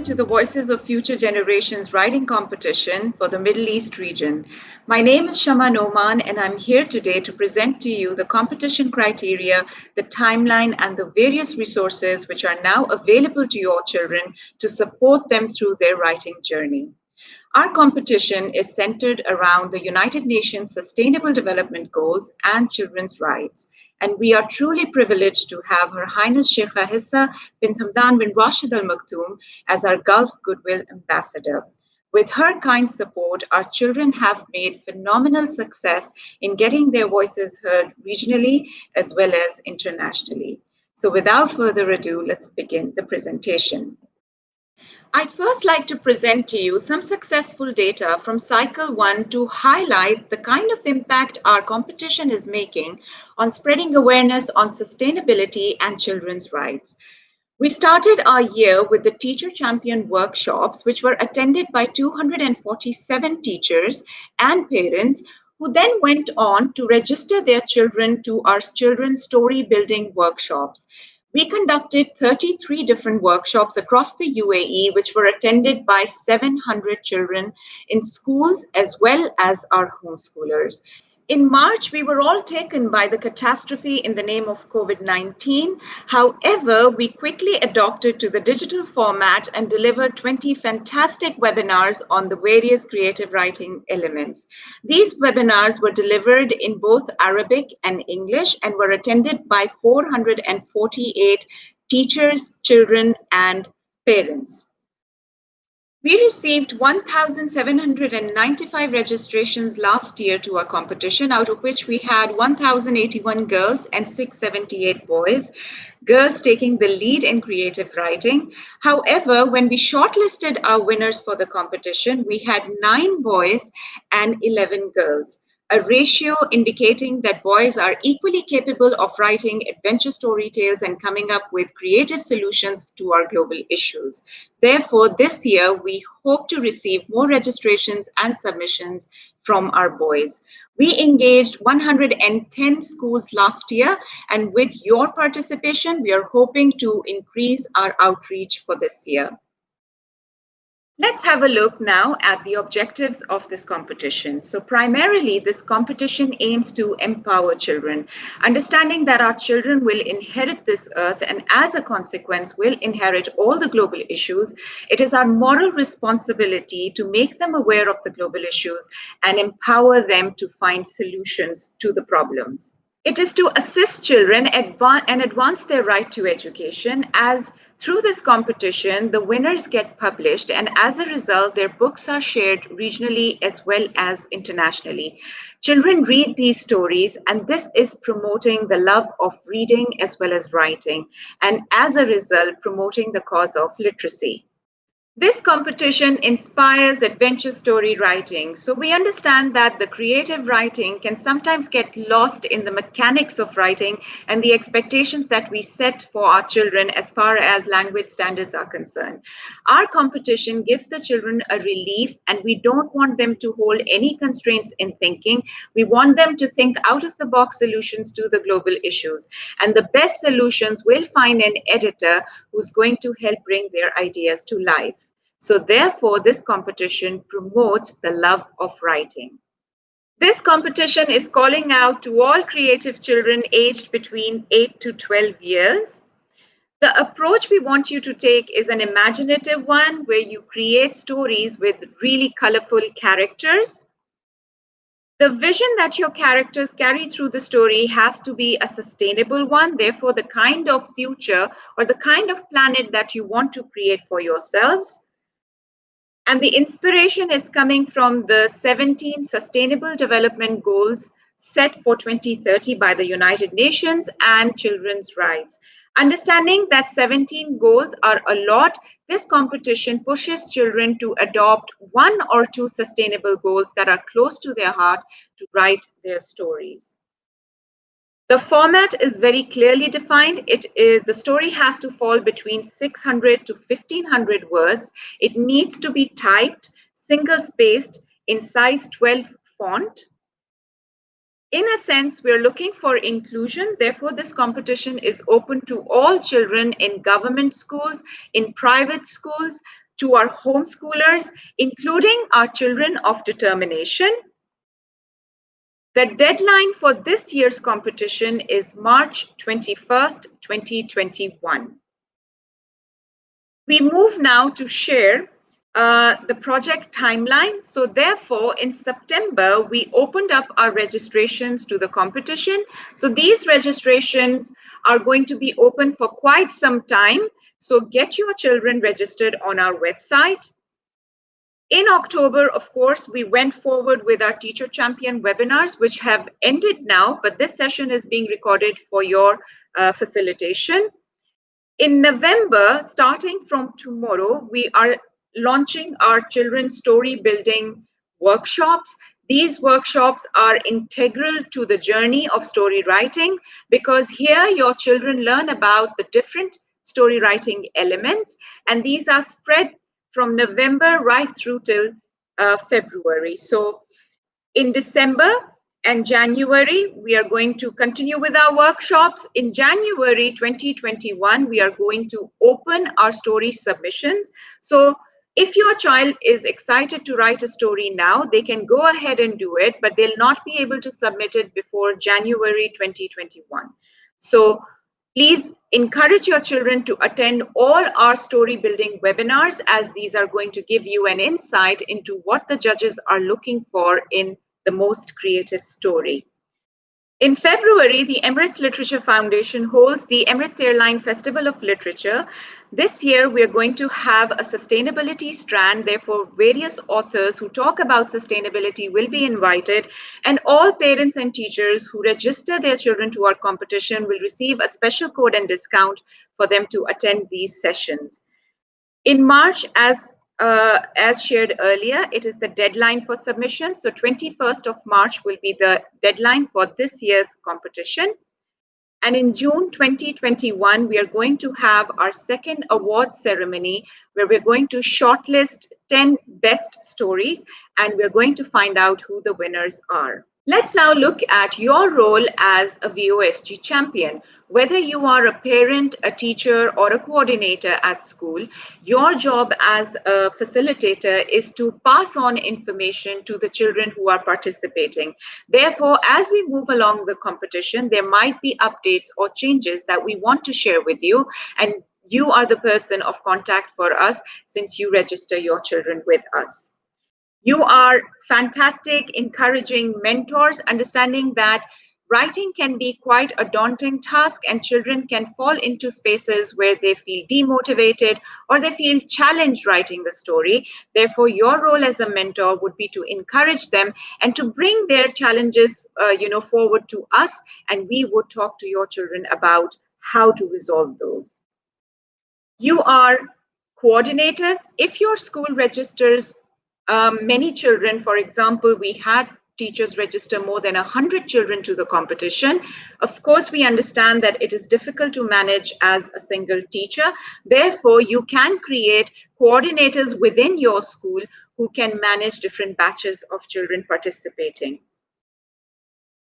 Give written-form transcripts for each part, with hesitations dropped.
to the Voices of Future Generations writing competition for the Middle East region. My name is Shama Noman, and I'm here today to present to you the competition criteria, the timeline, and the various resources which are now available to your children to support them through their writing journey. Our competition is centered around the United Nations Sustainable Development Goals and children's rights. And we are truly privileged to have Her Highness Sheikha Hissa bint Hamdan bin Rashid Al Maktoum as our Gulf Goodwill Ambassador. With her kind support, our children have made phenomenal success in getting their voices heard regionally as well as internationally. So without further ado, let's begin the presentation. I'd first like to present to you some successful data from Cycle 1 to highlight the kind of impact our competition is making on spreading awareness on sustainability and children's rights. We started our year with the Teacher Champion workshops, which were attended by 247 teachers and parents who then went on to register their children to our children's story building workshops. We conducted 33 different workshops across the UAE, which were attended by 700 children in schools as well as our homeschoolers. In March, we were all taken by the catastrophe in the name of COVID-19. However, we quickly adopted to the digital format and delivered 20 fantastic webinars on the various creative writing elements. These webinars were delivered in both Arabic and English and were attended by 448 teachers, children, and parents. We received 1,795 registrations last year to our competition, out of which we had 1,081 girls and 678 boys, girls taking the lead in creative writing. However, when we shortlisted our winners for the competition, we had 9 boys and 11 girls, a ratio indicating that boys are equally capable of writing adventure story tales and coming up with creative solutions to our global issues. Therefore, this year, we hope to receive more registrations and submissions from our boys. We engaged 110 schools last year, and with your participation, we are hoping to increase our outreach for this year. Let's have a look now at the objectives of this competition. So primarily, this competition aims to empower children, understanding that our children will inherit this earth and as a consequence will inherit all the global issues. It is our moral responsibility to make them aware of the global issues and empower them to find solutions to the problems. It is to assist children and advance their right to education, as through this competition, the winners get published, and as a result, their books are shared regionally as well as internationally. Children read these stories, and this is promoting the love of reading as well as writing, and as a result, promoting the cause of literacy. This competition inspires adventure story writing. So we understand that the creative writing can sometimes get lost in the mechanics of writing and the expectations that we set for our children as far as language standards are concerned. Our competition gives the children a relief, and we don't want them to hold any constraints in thinking. We want them to think out of the box solutions to the global issues. And the best solutions will find an editor who's going to help bring their ideas to life. So therefore, this competition promotes the love of writing. This competition is calling out to all creative children aged between 8 to 12 years. The approach we want you to take is an imaginative one where you create stories with really colorful characters. The vision that your characters carry through the story has to be a sustainable one. Therefore, the kind of future or the kind of planet that you want to create for yourselves. And the inspiration is coming from the 17 Sustainable Development Goals set for 2030 by the United Nations and children's rights. Understanding that 17 goals are a lot, this competition pushes children to adopt 1 or 2 sustainable goals that are close to their heart to write their stories. The format is very clearly defined. The story has to fall between 600 to 1500 words. It needs to be typed, single-spaced, in size 12 font. In a sense, we're looking for inclusion. Therefore, this competition is open to all children in government schools, in private schools, to our homeschoolers, including our children of determination. The deadline for this year's competition is March 21st, 2021. We move now to share the project timeline. So therefore, in September, we opened up our registrations to the competition. So these registrations are going to be open for quite some time. So get your children registered on our website. In October, of course, we went forward with our Teacher Champion webinars, which have ended now, but this session is being recorded for your facilitation. In November, starting from tomorrow, we are launching our children's story building workshops. These workshops are integral to the journey of story writing because here your children learn about the different story writing elements, and these are spread from November right through till February. So in December and January, we are going to continue with our workshops. In January 2021, we are going to open our story submissions. So if your child is excited to write a story now, they can go ahead and do it, but they'll not be able to submit it before January 2021. So please encourage your children to attend all our story building webinars, as these are going to give you an insight into what the judges are looking for in the most creative story. In February, the Emirates Literature Foundation holds the Emirates Airline Festival of Literature. This year, we are going to have a sustainability strand. Therefore, various authors who talk about sustainability will be invited, and all parents and teachers who register their children to our competition will receive a special code and discount for them to attend these sessions. In March, as shared earlier, it is the deadline for submission. So 21st of March will be the deadline for this year's competition. And in June 2021, we are going to have our second award ceremony where we're going to shortlist 10 best stories, and we're going to find out who the winners are. Let's now look at your role as a VOFG champion. Whether you are a parent, a teacher, or a coordinator at school, your job as a facilitator is to pass on information to the children who are participating. Therefore, as we move along the competition, there might be updates or changes that we want to share with you, and you are the person of contact for us since you register your children with us. You are fantastic, encouraging mentors, understanding that writing can be quite a daunting task and children can fall into spaces where they feel demotivated or they feel challenged writing the story. Therefore, your role as a mentor would be to encourage them and to bring their challenges forward to us, and we would talk to your children about how to resolve those. You are coordinators. If your school registers many children, for example, we had teachers register more than 100 children to the competition. Of course, we understand that it is difficult to manage as a single teacher. Therefore, you can create coordinators within your school who can manage different batches of children participating.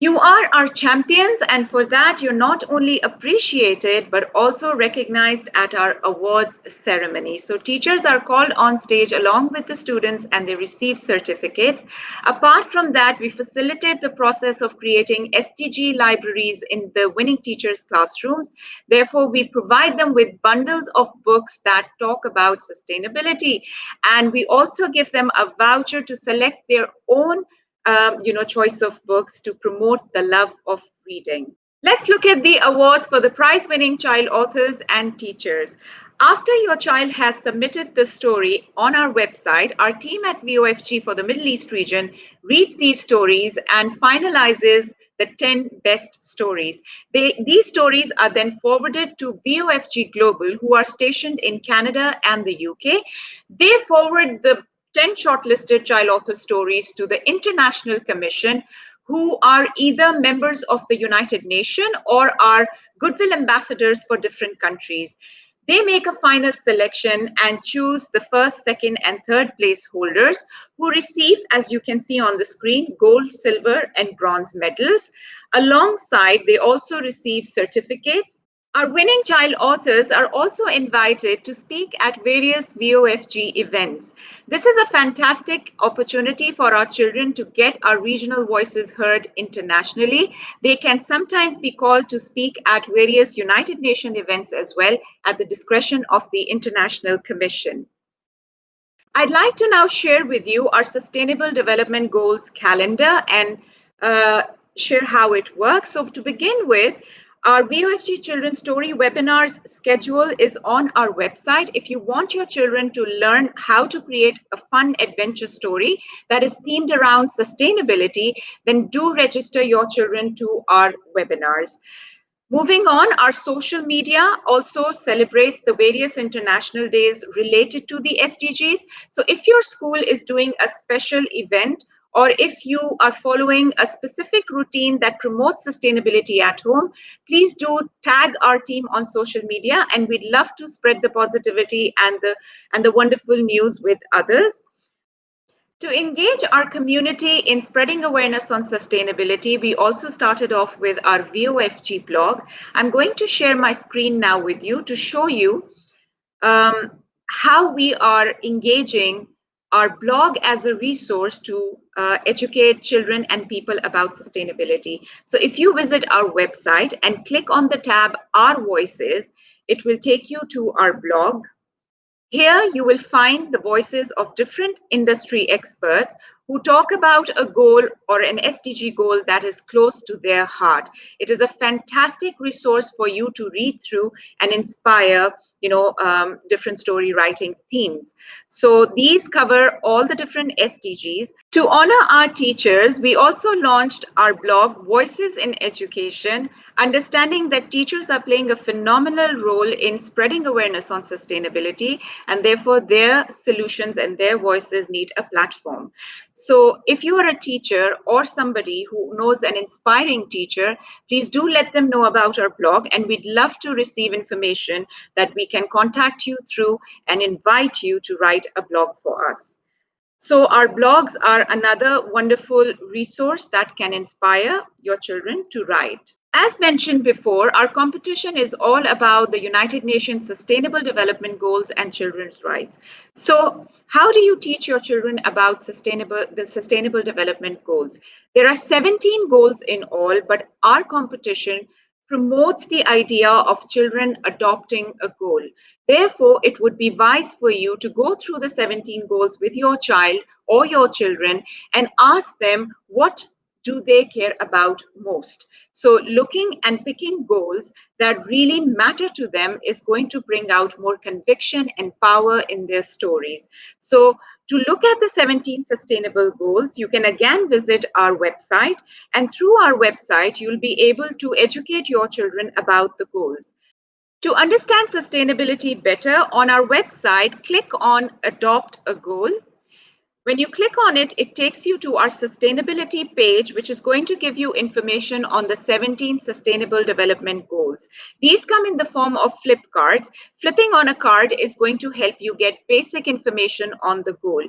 You are our champions, and for that, you're not only appreciated, but also recognized at our awards ceremony. So teachers are called on stage along with the students and they receive certificates. Apart from that, we facilitate the process of creating STG libraries in the winning teachers' classrooms. Therefore, we provide them with bundles of books that talk about sustainability. And we also give them a voucher to select their own choice of books to promote the love of reading. Let's look at the awards for the prize-winning child authors and teachers. After your child has submitted the story on our website, our team at VOFG for the Middle East region reads these stories and finalizes the 10 best stories. These stories are then forwarded to VOFG Global, who are stationed in Canada and the UK. They forward the 10 shortlisted child author stories to the International Commission, who are either members of the United Nations or are goodwill ambassadors for different countries. They make a final selection and choose the first, second, and third place holders who receive, as you can see on the screen, gold, silver, and bronze medals. Alongside, they also receive certificates. Our winning child authors are also invited to speak at various VOFG events. This is a fantastic opportunity for our children to get our regional voices heard internationally. They can sometimes be called to speak at various United Nations events as well at the discretion of the International Commission. I'd like to now share with you our Sustainable Development Goals calendar and share how it works. So to begin with, our VOFG Children's Story webinars schedule is on our website. If you want your children to learn how to create a fun adventure story that is themed around sustainability, then do register your children to our webinars. Moving on, our social media also celebrates the various international days related to the SDGs. So if your school is doing a special event, or if you are following a specific routine that promotes sustainability at home, please do tag our team on social media, and we'd love to spread the positivity and the wonderful news with others. To engage our community in spreading awareness on sustainability, we also started off with our VOFG blog. I'm going to share my screen now with you to show you how we are engaging our blog as a resource to educate children and people about sustainability. So if you visit our website and click on the tab Our Voices, it will take you to our blog. Here you will find the voices of different industry experts who talk about a goal or an SDG goal that is close to their heart. It is a fantastic resource for you to read through and inspire, different story writing themes. So these cover all the different SDGs. To honor our teachers, we also launched our blog, Voices in Education, understanding that teachers are playing a phenomenal role in spreading awareness on sustainability, and therefore their solutions and their voices need a platform. So if you are a teacher or somebody who knows an inspiring teacher, please do let them know about our blog, and we'd love to receive information that we can contact you through and invite you to write a blog for us. So our blogs are another wonderful resource that can inspire your children to write. As mentioned before, our competition is all about the United Nations Sustainable Development Goals and children's rights. So how do you teach your children about the Sustainable Development Goals? There are 17 goals in all, but our competition promotes the idea of children adopting a goal. Therefore, it would be wise for you to go through the 17 goals with your child or your children and ask them what do they care about most. So looking and picking goals that really matter to them is going to bring out more conviction and power in their stories. So to look at the 17 sustainable goals, you can again visit our website, and through our website, you'll be able to educate your children about the goals. To understand sustainability better, on our website, click on Adopt a Goal. When you click on it, it takes you to our sustainability page, which is going to give you information on the 17 Sustainable Development Goals. These come in the form of flip cards. Flipping on a card is going to help you get basic information on the goal.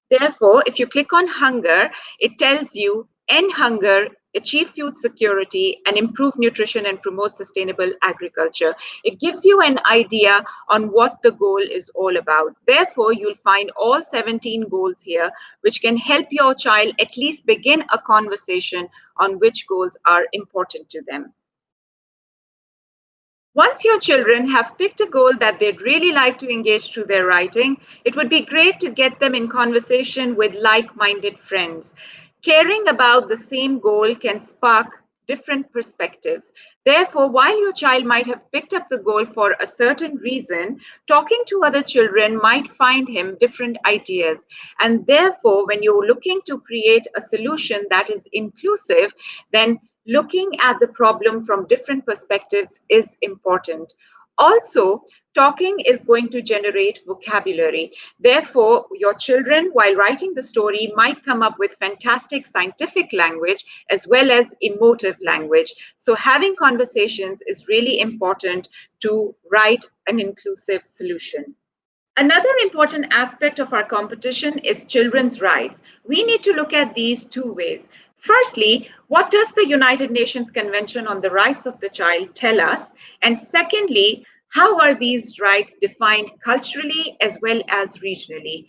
Therefore, if you click on hunger, it tells you end hunger, achieve food security, and improve nutrition and promote sustainable agriculture. It gives you an idea on what the goal is all about. Therefore, you'll find all 17 goals here, which can help your child at least begin a conversation on which goals are important to them. Once your children have picked a goal that they'd really like to engage through their writing, it would be great to get them in conversation with like-minded friends. Caring about the same goal can spark different perspectives. Therefore, while your child might have picked up the goal for a certain reason, talking to other children might find him different ideas. And therefore, when you're looking to create a solution that is inclusive, then looking at the problem from different perspectives is important. Also, talking is going to generate vocabulary. Therefore, your children, while writing the story, might come up with fantastic scientific language as well as emotive language. So having conversations is really important to write an inclusive solution. Another important aspect of our competition is children's rights. We need to look at these two ways. Firstly, what does the United Nations Convention on the Rights of the Child tell us? And secondly, how are these rights defined culturally as well as regionally?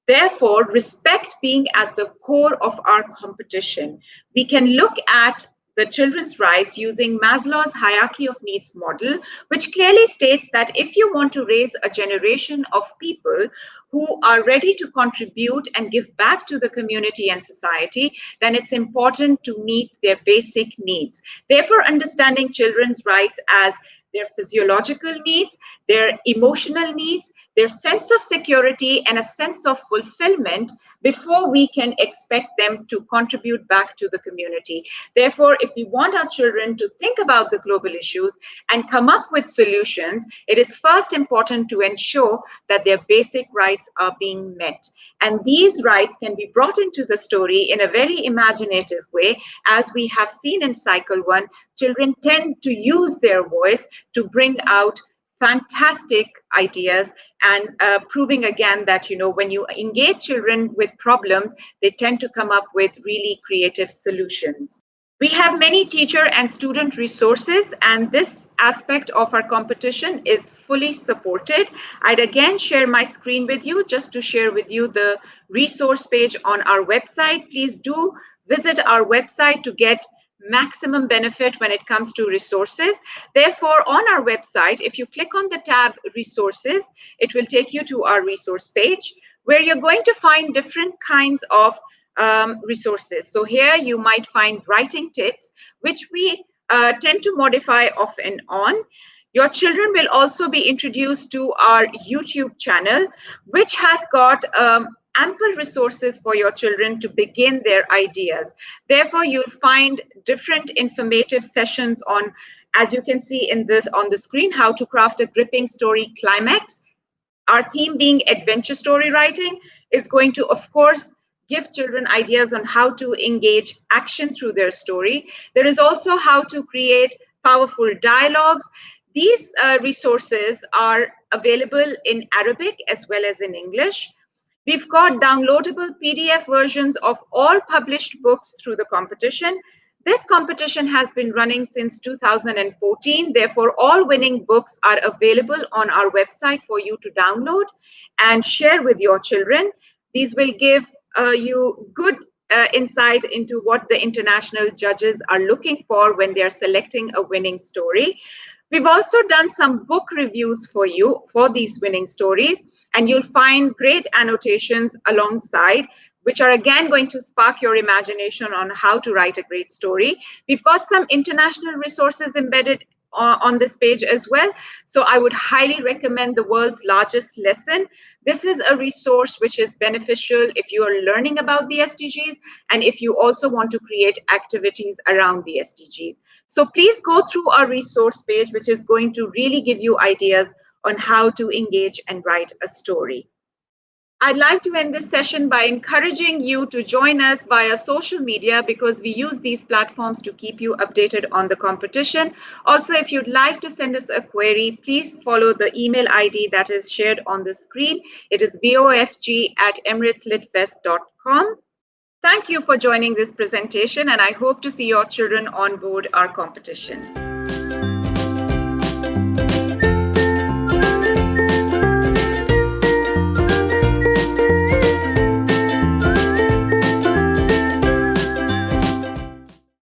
Therefore, respect being at the core of our competition, we can look at the children's rights using Maslow's hierarchy of needs model, which clearly states that if you want to raise a generation of people who are ready to contribute and give back to the community and society, then it's important to meet their basic needs. Therefore, understanding children's rights as their physiological needs, their emotional needs, their sense of security, and a sense of fulfillment before we can expect them to contribute back to the community. Therefore, if we want our children to think about the global issues and come up with solutions, it is first important to ensure that their basic rights are being met. And these rights can be brought into the story in a very imaginative way. As we have seen in Cycle 1, children tend to use their voice to bring out fantastic ideas, and proving again that when you engage children with problems, they tend to come up with really creative solutions. We have many teacher and student resources, and this aspect of our competition is fully supported. I'd again share my screen with you just to share with you the resource page on our website. Please do visit our website to get maximum benefit when it comes to resources. Therefore, on our website, if you click on the tab Resources, it will take you to our resource page where you're going to find different kinds of resources. So here you might find writing tips, which we tend to modify off and on. Your children will also be introduced to our YouTube channel, which has got ample resources for your children to begin their ideas. Therefore, you'll find different informative sessions on, as you can see in this on the screen, how to craft a gripping story climax. Our theme being adventure story writing is going to, of course, give children ideas on how to engage action through their story. There is also how to create powerful dialogues. These resources are available in Arabic as well as in English. We've got downloadable PDF versions of all published books through the competition. This competition has been running since 2014. Therefore, all winning books are available on our website for you to download and share with your children. These will give you good insight into what the international judges are looking for when they're selecting a winning story. We've also done some book reviews for you for these winning stories, and you'll find great annotations alongside, which are again going to spark your imagination on how to write a great story. We've got some international resources embedded on this page as well. So I would highly recommend The World's Largest Lesson. This is a resource which is beneficial if you are learning about the SDGs and if you also want to create activities around the SDGs. So please go through our resource page, which is going to really give you ideas on how to engage and write a story. I'd like to end this session by encouraging you to join us via social media because we use these platforms to keep you updated on the competition. Also, if you'd like to send us a query, please follow the email ID that is shared on the screen. It is bofg@emirateslitfest.com. Thank you for joining this presentation, and I hope to see your children on board our competition.